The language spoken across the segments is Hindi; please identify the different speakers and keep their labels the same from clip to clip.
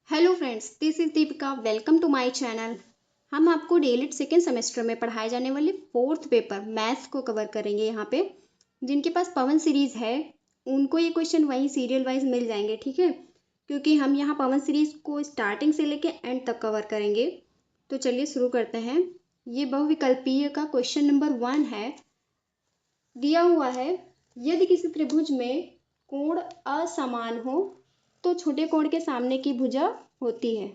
Speaker 1: Hello friends, this is Deepika. Welcome to my channel. हम आपको डेली सेकेंड सेमेस्टर में पढ़ाए जाने वाले फोर्थ पेपर मैथ्स को कवर करेंगे। यहाँ पे जिनके पास पवन सीरीज है उनको ये क्वेश्चन वहीं सीरियल वाइज मिल जाएंगे, ठीक है, क्योंकि हम यहाँ पवन सीरीज को स्टार्टिंग से लेके एंड तक कवर करेंगे। तो चलिए शुरू करते हैं। ये बहुविकल्पीय का क्वेश्चन नंबर 1 है। दिया हुआ है, यदि किसी त्रिभुज में कोण असमान हो तो छोटे कोण के सामने की भुजा होती है,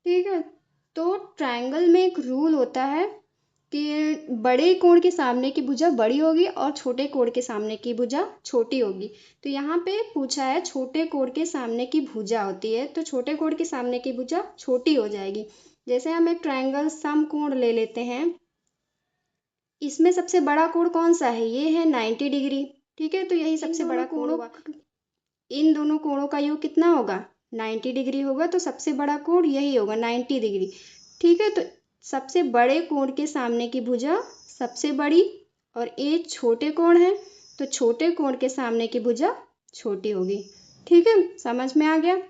Speaker 1: ठीक है। तो ट्रायंगल में एक रूल होता है कि बड़े कोण के सामने की भुजा बड़ी होगी और छोटे कोण के सामने की भुजा छोटी होगी। तो यहाँ पे पूछा है छोटे कोण के सामने की भुजा होती है, तो छोटे कोण के सामने की भुजा छोटी हो जाएगी। जैसे हम एक ट्रायंगल समकोण ले लेते हैं, इसमें सबसे बड़ा कोण कौन सा है? ये है 90 डिग्री, ठीक है। तो यही सबसे बड़ा कोण होगा। इन दोनों कोणों का योग कितना होगा? 90 डिग्री होगा। तो सबसे बड़ा कोण यही होगा 90 डिग्री, ठीक है। तो सबसे बड़े कोण के सामने की भुजा सबसे बड़ी और ये छोटे कोण है, तो छोटे कोण के सामने की भुजा छोटी होगी, ठीक है। समझ में आ गया?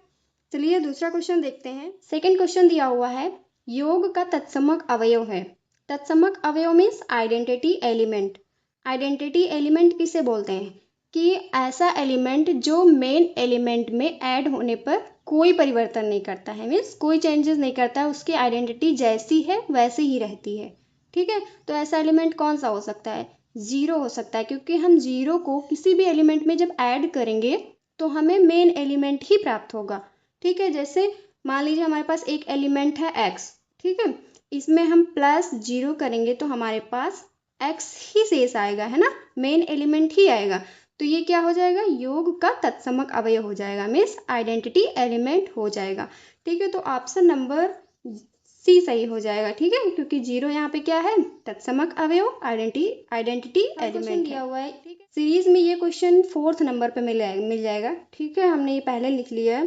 Speaker 1: चलिए दूसरा क्वेश्चन देखते हैं। सेकंड क्वेश्चन दिया हुआ है, योग का तत्समक अवयव है। तत्समक अवयव means identity element. Identity element किसे बोलते हैं? कि ऐसा एलिमेंट जो मेन एलिमेंट में ऐड होने पर कोई परिवर्तन नहीं करता है, मीन्स कोई चेंजेस नहीं करता है, उसकी आइडेंटिटी जैसी है वैसी ही रहती है, ठीक है। तो ऐसा एलिमेंट कौन सा हो सकता है? जीरो हो सकता है, क्योंकि हम जीरो को किसी भी एलिमेंट में जब ऐड करेंगे तो हमें मेन एलिमेंट ही प्राप्त होगा, ठीक है। जैसे मान लीजिए हमारे पास एक एलिमेंट है एक्स, ठीक है। इसमें हम प्लस जीरो करेंगे तो हमारे पास एक्स ही शेष आएगा, है ना, मेन एलिमेंट ही आएगा। तो ये क्या हो जाएगा? योग का तत्समक अवयव हो जाएगा, मीन्स आइडेंटिटी एलिमेंट हो जाएगा, ठीक है। तो ऑप्शन नंबर सी सही हो जाएगा, ठीक है, क्योंकि जीरो यहाँ पे क्या है? तत्समक अवयव, आइडेंटिटी एलिमेंट दिया हुआ है, ठीक है। सीरीज में ये क्वेश्चन 4th नंबर पे मिल जाएगा, ठीक है। हमने ये पहले लिख लिया है।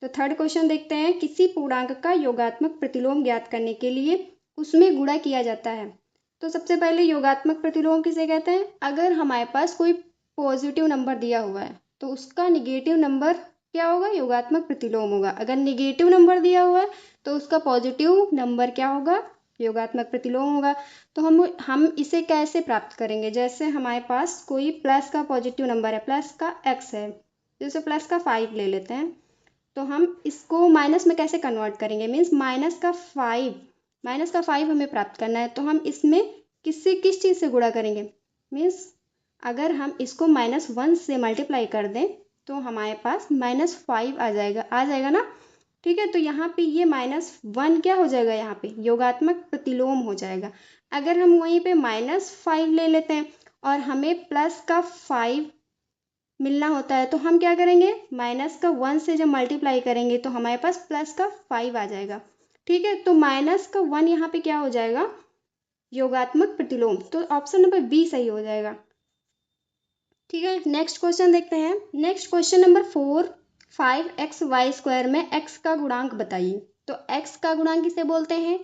Speaker 1: तो थर्ड क्वेश्चन देखते हैं। किसी पूर्णांक का योगात्मक प्रतिलोम ज्ञात करने के लिए उसमें गुणा किया जाता है। तो सबसे पहले योगात्मक प्रतिलोम किसे कहते हैं? अगर हमारे पास कोई पॉजिटिव नंबर दिया हुआ है तो उसका निगेटिव नंबर क्या होगा? योगात्मक प्रतिलोम होगा। अगर निगेटिव नंबर दिया हुआ है तो उसका पॉजिटिव नंबर क्या होगा? योगात्मक प्रतिलोम होगा। तो हम इसे कैसे प्राप्त करेंगे? जैसे हमारे पास कोई प्लस का पॉजिटिव नंबर है, प्लस का एक्स है, जैसे प्लस का 5 ले लेते हैं, तो हम इसको माइनस में कैसे कन्वर्ट करेंगे? मीन्स माइनस का 5 हमें प्राप्त करना है, तो हम इसमें किस चीज़ से गुणा करेंगे? मीन्स अगर हम इसको -1 से मल्टीप्लाई कर दें तो हमारे पास -5 आ जाएगा ना, ठीक है। तो यहाँ पे ये -1 क्या हो जाएगा? यहाँ पे योगात्मक प्रतिलोम हो जाएगा। अगर हम वहीं पे -5 ले लेते हैं और हमें प्लस का 5 मिलना होता है तो हम क्या करेंगे? -1 से जब मल्टीप्लाई करेंगे तो हमारे पास प्लस का 5 आ जाएगा, ठीक है। तो -1 यहाँ पे क्या हो जाएगा? योगात्मक प्रतिलोम। तो ऑप्शन नंबर बी सही हो जाएगा, ठीक है। नेक्स्ट क्वेश्चन देखते हैं। नेक्स्ट क्वेश्चन नंबर 4, 5xy² में x का गुणांक बताइए। तो x का गुणांक किसे बोलते हैं?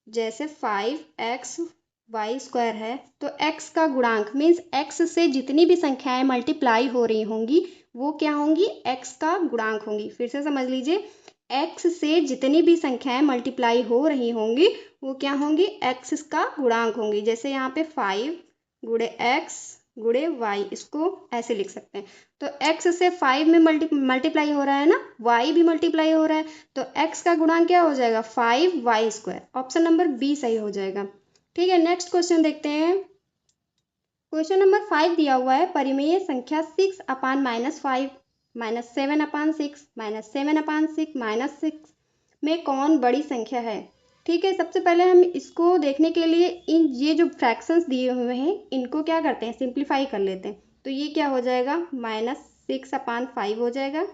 Speaker 1: जैसे 5xy² है तो x का गुणांक मीन्स x से जितनी भी संख्याएं मल्टीप्लाई हो रही होंगी वो क्या होंगी? x का गुणांक होंगी। फिर से समझ लीजिए, x से जितनी भी संख्याएं मल्टीप्लाई हो रही होंगी वो क्या होंगी? x का गुणांक होंगी। जैसे यहाँ पे 5 गुणे x गुणे y, इसको ऐसे लिख सकते हैं। तो x से 5 में मल्टीप्लाई हो रहा है ना, y भी मल्टीप्लाई हो रहा है, तो x का गुणांक क्या हो जाएगा? 5y²। ऑप्शन नंबर बी सही हो जाएगा, ठीक है। नेक्स्ट क्वेश्चन देखते हैं। क्वेश्चन नंबर 5 दिया हुआ है, परिमेय संख्या 6/-5 -7/6 -7/6 -6 में कौन बड़ी संख्या है? ठीक है। सबसे पहले हम इसको देखने के लिए ये जो फ्रैक्शंस दिए हुए हैं इनको क्या करते हैं? सिंप्लीफाई कर लेते हैं। तो ये क्या हो जाएगा? -6/5 हो जाएगा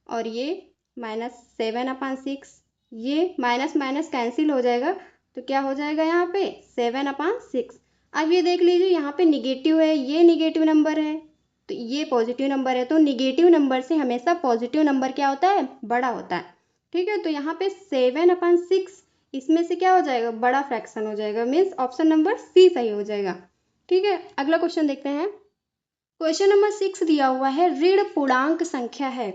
Speaker 1: और ये -7/6, ये माइनस माइनस कैंसिल हो जाएगा तो क्या हो जाएगा यहाँ पे? 7/6। अब ये देख लीजिए, यहाँ पे निगेटिव है, ये निगेटिव नंबर है तो ये पॉजिटिव नंबर है, तो निगेटिव नंबर से हमेशा पॉजिटिव नंबर क्या होता है? बड़ा होता है, ठीक है। तो यहाँ पे 7/6 इसमें से क्या हो जाएगा? बड़ा फ्रैक्शन हो जाएगा, मीन्स ऑप्शन नंबर सी सही हो जाएगा, ठीक है। अगला क्वेश्चन देखते हैं। क्वेश्चन नंबर 6 दिया हुआ है, ऋण पूर्णांक संख्या है,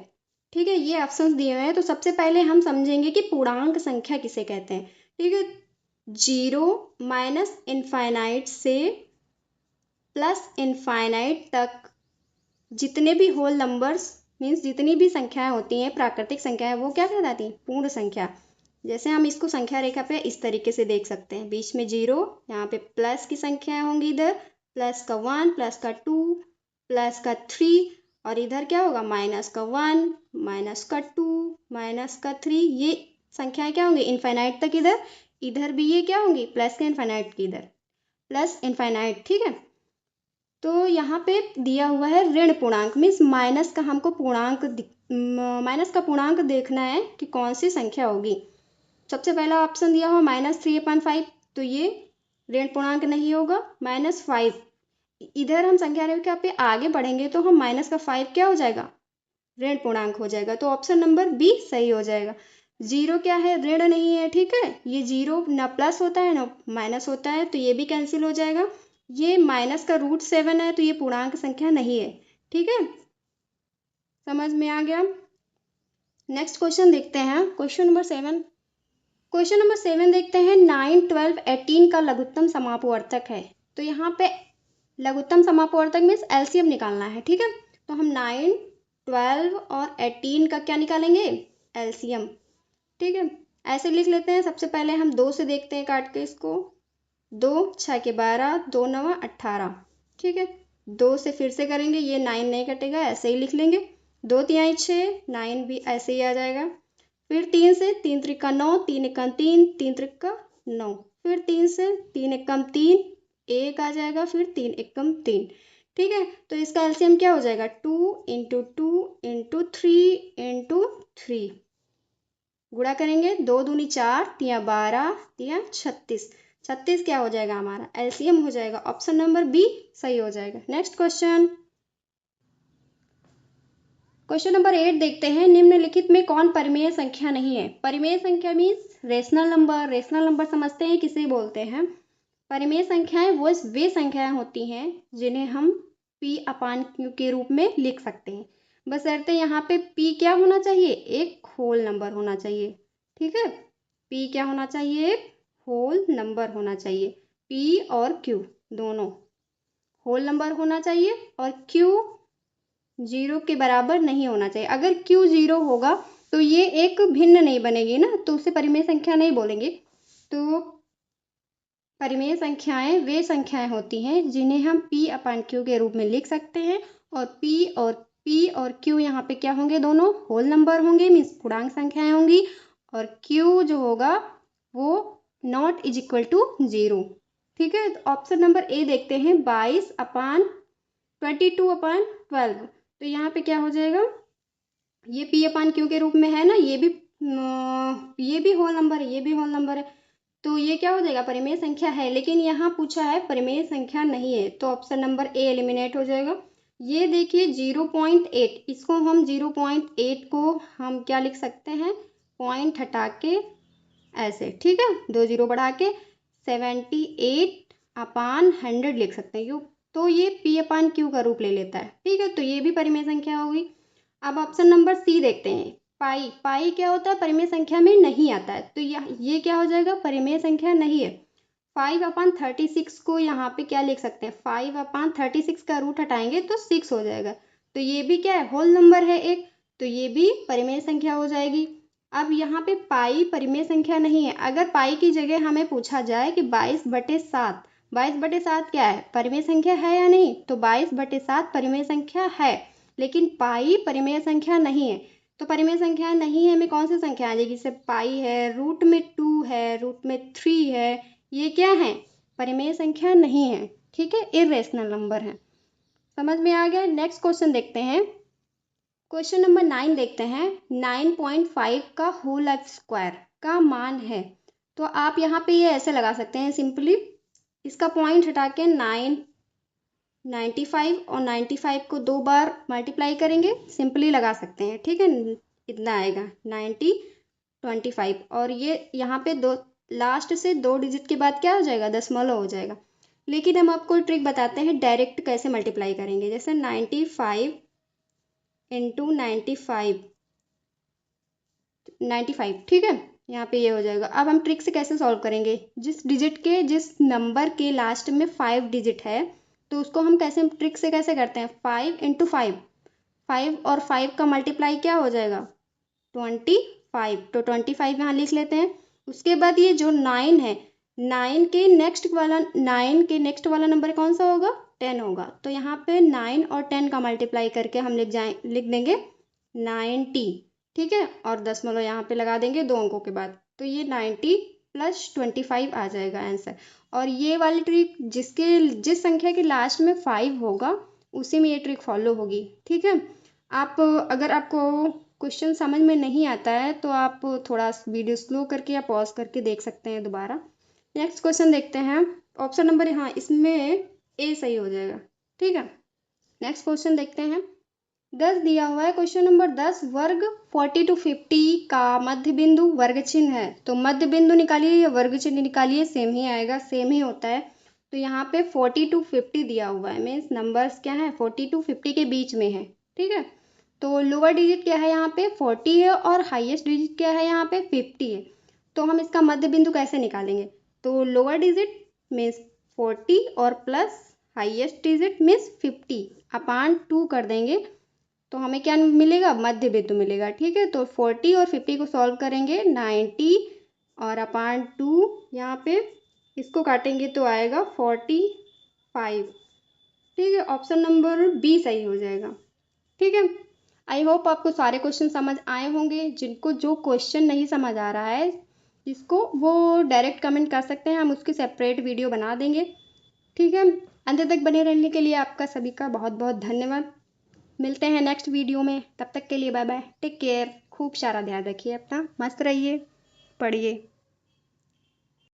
Speaker 1: ठीक है, ये ऑप्शंस दिए हुए हैं। तो सबसे पहले हम समझेंगे कि पूर्णांक संख्या किसे कहते हैं। ठीक है, 0 माइनस इनफाइनाइट से प्लस इनफाइनाइट तक जितने भी होल नंबर्स मीन्स जितनी भी संख्याएं होती हैं, प्राकृतिक संख्याएं, वो क्या कहलाती हैं? पूर्ण संख्या। जैसे हम इसको संख्या रेखा पे इस तरीके से देख सकते हैं, बीच में 0, यहाँ पे प्लस की संख्याएं होंगी, इधर प्लस का 1, प्लस का 2, प्लस का 3, और इधर क्या होगा? माइनस का 1, माइनस का 2, माइनस का 3। ये संख्याएं क्या होंगी? इनफाइनाइट तक। इधर इधर भी ये क्या होंगी? प्लस का इनफाइनाइट की, इधर प्लस इनफाइनाइट। ठीक है, तो यहाँ पे दिया हुआ है ऋण पूर्णांक मीन्स माइनस का, हमको माइनस का पूर्णांक देखना है कि कौन सी संख्या होगी। सबसे पहला ऑप्शन दिया हुआ -3/5, तो ये ऋण पूर्णांक नहीं होगा। -5, इधर हम संख्या रेखा पे आगे बढ़ेंगे तो हम माइनस का 5 क्या हो जाएगा? ऋण पूर्णांक हो जाएगा। तो ऑप्शन नंबर बी सही हो जाएगा। 0 क्या है? ऋण नहीं है। ठीक है, ये 0 ना प्लस होता है ना माइनस होता है, तो ये भी कैंसिल हो जाएगा। ये माइनस का √7 है, तो ये पूर्णांक संख्या नहीं है। ठीक है, समझ में आ गया। नेक्स्ट क्वेश्चन देखते हैं, क्वेश्चन नंबर 7। क्वेश्चन नंबर 7 देखते हैं, 9, 12, 18 का लघुत्तम समापवर्तक है। तो यहाँ पे लघुत्तम समापवर्तक मीन्स एलसीएम निकालना है। ठीक है, तो हम 9, 12 और 18 का क्या निकालेंगे? एलसीएम। ठीक है, ऐसे लिख लेते हैं। सबसे पहले हम 2 से देखते हैं काट के इसको। 2 6 के 12, 2 9 18। ठीक है, 2 से फिर से करेंगे, ये 9 नहीं कटेगा, ऐसे ही लिख लेंगे। 2 तिहाई 6, 9 भी ऐसे ही आ जाएगा। फिर 3 से, 3 त्रिका 9, 3 एकम 3, 3 त्रिका 9। फिर 3 से, 3 एकम 3, 1 आ जाएगा। फिर 3 एकम 3। ठीक है, तो इसका एलसीएम क्या हो जाएगा? 2 × 2 × 3 × 3। गुणा करेंगे, 2 दूनी 4, 3 12, 3 36। 36 क्या हो जाएगा? हमारा एलसीएम हो जाएगा। ऑप्शन नंबर बी सही हो जाएगा। नेक्स्ट क्वेश्चन, क्वेश्चन नंबर 8 देखते हैं, निम्नलिखित में कौन परिमेय संख्या नहीं है? परिमेय संख्या means rational number. Rational number समझते हैं किसे बोलते हैं? परिमेय संख्याएं वे संख्याएं होती हैं जिन्हें हम P/Q के रूप में लिख सकते हैं, बशर्ते यहाँ पे P क्या होना चाहिए? एक होल नंबर होना चाहिए। ठीक है, P क्या होना चाहिए? एक होल नंबर होना चाहिए। P और Q दोनों होल नंबर होना चाहिए, और Q 0 के बराबर नहीं होना चाहिए। अगर Q 0 होगा तो ये एक भिन्न नहीं बनेगी ना, तो उसे परिमेय संख्या नहीं बोलेंगे। तो परिमेय संख्याएं वे संख्याएं होती हैं जिन्हें हम P/Q के रूप में लिख सकते हैं, और P और Q यहाँ पे क्या होंगे? दोनों होल नंबर होंगे मीन्स पूर्णांक संख्याएं होंगी, और Q जो होगा वो नॉट इज इक्वल टू 0। ठीक है, तो ऑप्शन नंबर ए देखते हैं, 22/22/12। तो यहाँ पे क्या हो जाएगा? ये P/Q के रूप में है ना, ये भी होल नंबर है, ये भी होल नंबर है, तो ये क्या हो जाएगा? परिमेय संख्या है। लेकिन यहाँ पूछा है परिमेय संख्या नहीं है, तो ऑप्शन नंबर ए एलिमिनेट हो जाएगा। ये देखिए 0.8, इसको हम 0.8 को हम क्या लिख सकते हैं? पॉइंट हटा के ऐसे। ठीक है, 2 0 बढ़ा के 78/100 लिख सकते हैं। तो ये P/Q का रूप ले लेता है। ठीक है, तो ये भी परिमेय संख्या होगी। अब ऑप्शन नंबर सी देखते हैं, पाई क्या होता है? परिमेय संख्या में नहीं आता है, तो ये क्या हो जाएगा? परिमेय संख्या नहीं है। 5/36 को यहाँ पे क्या लिख सकते हैं? 5/36 का रूट हटाएंगे तो 6 हो जाएगा, तो ये भी क्या है? होल नंबर है एक, तो ये भी परिमेय संख्या हो जाएगी। अब यहाँ पे पाई परिमेय संख्या नहीं है। अगर पाई की जगह हमें पूछा जाए कि 22/7, 22/7 क्या है? परिमेय संख्या है या नहीं? तो 22/7 परिमेय संख्या है, लेकिन पाई परिमेय संख्या नहीं है। तो परिमेय संख्या नहीं है में कौन सी संख्या आ जाएगी? जैसे पाई है, रूट में 2 है, रूट में 3 है, ये क्या है? परिमेय संख्या नहीं है। ठीक है, इर्रेशनल नंबर है। समझ में आ गया। नेक्स्ट क्वेश्चन देखते हैं, क्वेश्चन नंबर 9 देखते हैं, 9.5 का होल स्क्वायर का मान है। तो आप यहाँ पे ये ऐसे लगा सकते हैं सिंपली, इसका पॉइंट हटा के 95 और 95 को 2 बार मल्टीप्लाई करेंगे, सिंपली लगा सकते हैं। ठीक है, इतना आएगा 90 25, और ये यहाँ पे लास्ट से 2 डिजिट के बाद क्या हो जाएगा? दशमलव हो जाएगा। लेकिन हम आपको ट्रिक बताते हैं डायरेक्ट कैसे मल्टीप्लाई करेंगे। जैसे 95 × 95 95, ठीक है। यहाँ पे ये हो जाएगा। अब हम ट्रिक से कैसे सॉल्व करेंगे, जिस नंबर के लास्ट में 5 डिजिट है तो उसको हम ट्रिक से कैसे करते हैं, 5 × 5, 5 और 5 का मल्टीप्लाई क्या हो जाएगा, 25। तो 25 यहाँ लिख लेते हैं। उसके बाद ये जो 9 है, 9 के नेक्स्ट वाला नंबर कौन सा होगा, 10 होगा। तो यहाँ पे 9 और 10 का मल्टीप्लाई करके हम लिख देंगे 90, ठीक है। और दशमलव यहाँ पे लगा देंगे 2 अंकों के बाद। तो ये 90 + 25 आ जाएगा आंसर। और ये वाली ट्रिक जिस संख्या के लास्ट में 5 होगा उसी में ये ट्रिक फॉलो होगी, ठीक है। अगर आपको क्वेश्चन समझ में नहीं आता है तो आप थोड़ा वीडियो स्लो करके या पॉज करके देख सकते हैं दोबारा। नेक्स्ट क्वेश्चन देखते हैं। ऑप्शन नंबर, हाँ, इसमें ए सही हो जाएगा, ठीक है। नेक्स्ट क्वेश्चन देखते हैं। 10 दिया हुआ है, क्वेश्चन नंबर 10, वर्ग 40 to 50 का मध्य बिंदु वर्ग चिन्ह है। तो मध्य बिंदु निकालिए या वर्ग चिन्ह निकालिए, सेम ही आएगा, सेम ही होता है। तो यहाँ पे 40 to 50 दिया हुआ है, मीन्स नंबर्स क्या है, 40 to 50 के बीच में है, ठीक है। तो लोअर डिजिट क्या है, यहाँ पे 40 है, और हाईएस्ट डिजिट क्या है, यहाँ पे 50 है। तो हम इसका मध्य बिंदु कैसे निकालेंगे, तो लोअर डिजिट मीन्स 40 और प्लस हाईएस्ट डिजिट मीन्स 50 अपान 2 कर देंगे तो हमें क्या मिलेगा, मध्य बिंदु मिलेगा, ठीक है। तो 40 और 50 को सॉल्व करेंगे, 90 और अपान 2, यहाँ पे इसको काटेंगे तो आएगा 45, ठीक है। ऑप्शन नंबर बी सही हो जाएगा, ठीक है। आई होप आपको सारे क्वेश्चन समझ आए होंगे। जिनको जो क्वेश्चन नहीं समझ आ रहा है जिसको, वो डायरेक्ट कमेंट कर सकते हैं, हम उसकी सेपरेट वीडियो बना देंगे, ठीक है। अंत तक बने रहने के लिए आपका सभी का बहुत बहुत धन्यवाद। मिलते हैं नेक्स्ट वीडियो में, तब तक के लिए बाय बाय, टेक केयर, खूब सारा ध्यान रखिए अपना, मस्त रहिए, पढ़िए।